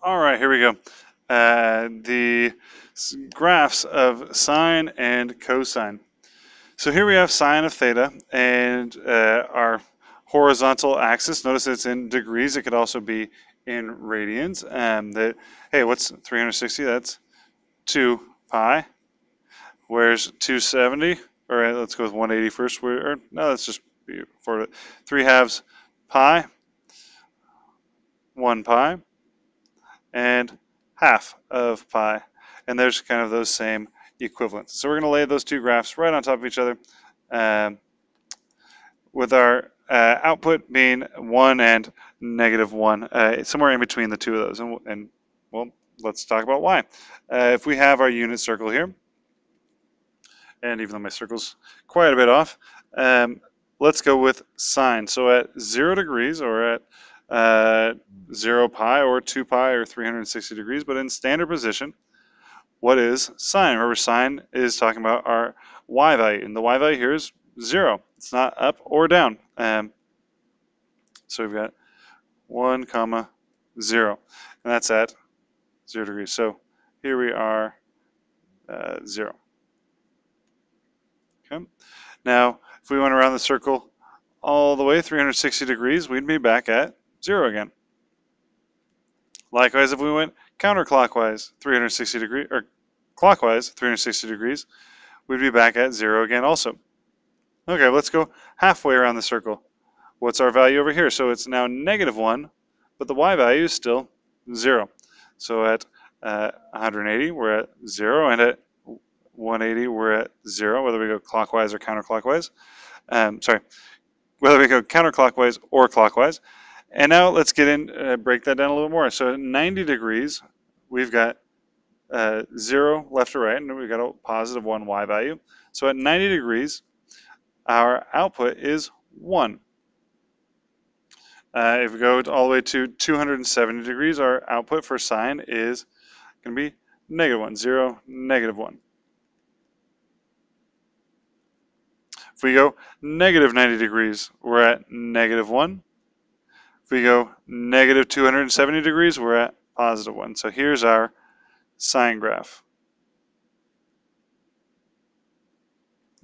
All right, here we go. The graphs of sine and cosine. So here we have sine of theta and our horizontal axis. Notice it's in degrees. It could also be in radians. Hey, what's 360? That's 2 pi. Where's 270? All right, let's go with 180 first. No, let's just be for 3 halves pi, 1 pi, and half of pi. And there's kind of those same equivalents. So we're going to lay those two graphs right on top of each other, um, with our output being 1 and -1, somewhere in between the two of those. And well, let's talk about why. If we have our unit circle here, and even though my circle's quite a bit off, let's go with sine. So at 0 degrees, or at 0 pi, or 2 pi, or 360 degrees, but in standard position, what is sine? Remember, sine is talking about our y value, and the y value here is 0. It's not up or down. So we've got 1 comma 0, and that's at 0 degrees. So here we are, 0. Okay. Now, if we went around the circle all the way 360 degrees, we'd be back at 0 again. Likewise, if we went counterclockwise 360 degrees, or clockwise 360 degrees, we'd be back at 0 again also. Okay, let's go halfway around the circle. What's our value over here? So it's now -1, but the y value is still 0. So at 180, we're at 0, and at 180, we're at 0, whether we go clockwise or counterclockwise. Sorry, whether we go counterclockwise or clockwise. And now let's get in, break that down a little more. So at 90 degrees, we've got 0 left to right, and we've got a positive 1 y value. So at 90 degrees, our output is 1. If we go all the way to 270 degrees, our output for sine is going to be -1, 0, -1. If we go -90 degrees, we're at -1. If we go -270 degrees, we're at +1. So here's our sine graph.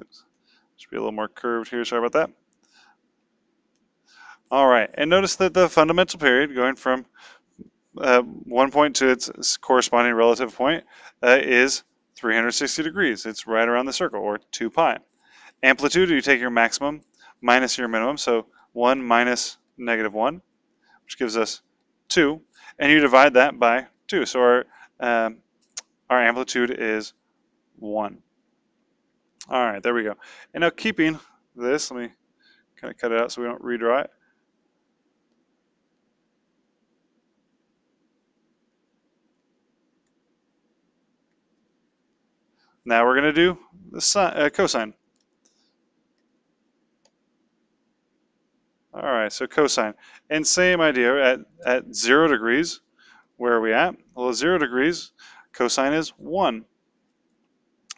Oops. Should be a little more curved here, sorry about that. All right, and notice that the fundamental period going from one point to its corresponding relative point is 360 degrees. It's right around the circle, or 2 pi. Amplitude, you take your maximum minus your minimum, so 1 minus -1, which gives us 2, and you divide that by 2. So our amplitude is 1. All right, there we go. And now keeping this, let me kind of cut it out so we don't redraw it. Now we're going to do the cosine. All right, so cosine. And same idea, at 0 degrees, where are we at? Well, 0 degrees, cosine is 1.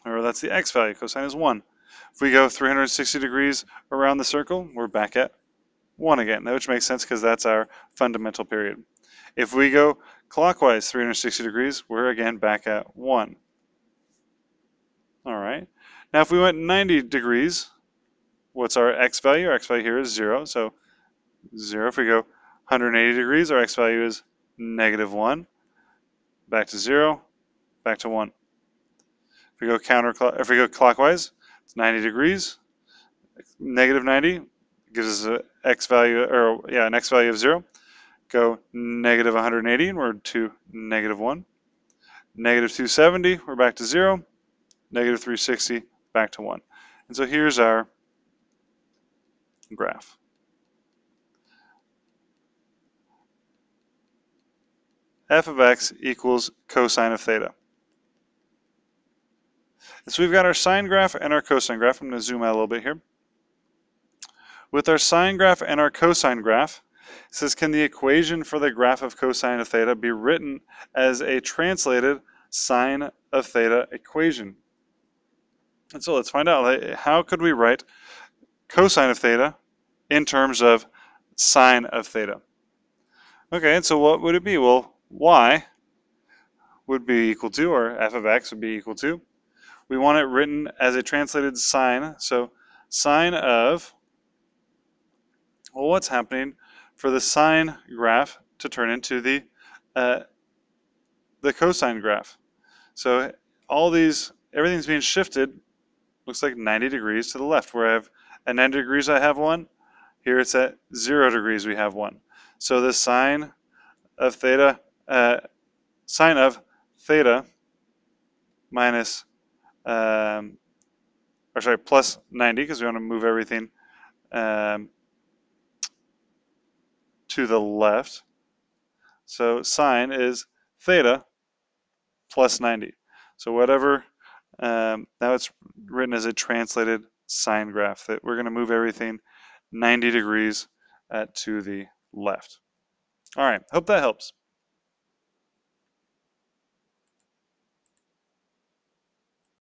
Or that's the x value, cosine is 1. If we go 360 degrees around the circle, we're back at 1 again, which makes sense because that's our fundamental period. If we go clockwise 360 degrees, we're again back at 1. All right. Now if we went 90 degrees, what's our x value? Our x value here is 0, so 0. If we go 180 degrees, our x value is -1. Back to 0, back to 1. If we go clockwise, it's 90 degrees. -90 gives us an x value, or yeah, an x value of 0. Go -180, and we're to -1. -270, we're back to 0. -360, back to 1. And so here's our graph. F of x equals cosine of theta. And so we've got our sine graph and our cosine graph. I'm going to zoom out a little bit here. With our sine graph and our cosine graph, it says, can the equation for the graph of cosine of theta be written as a translated sine of theta equation? And so let's find out, how could we write cosine of theta in terms of sine of theta? Okay, and so what would it be? Well, y would be equal to, or f of x would be equal to, we want it written as a translated sine. So sine of, well, what's happening for the sine graph to turn into the cosine graph? So all these, everything's being shifted, looks like 90 degrees to the left. Where I have at 90 degrees I have one, here it's at 0 degrees we have one. So the sine of theta, minus, plus 90, because we want to move everything to the left. So sine is theta plus 90. So whatever, now it's written as a translated sine graph, that we're going to move everything 90 degrees to the left. All right, hope that helps.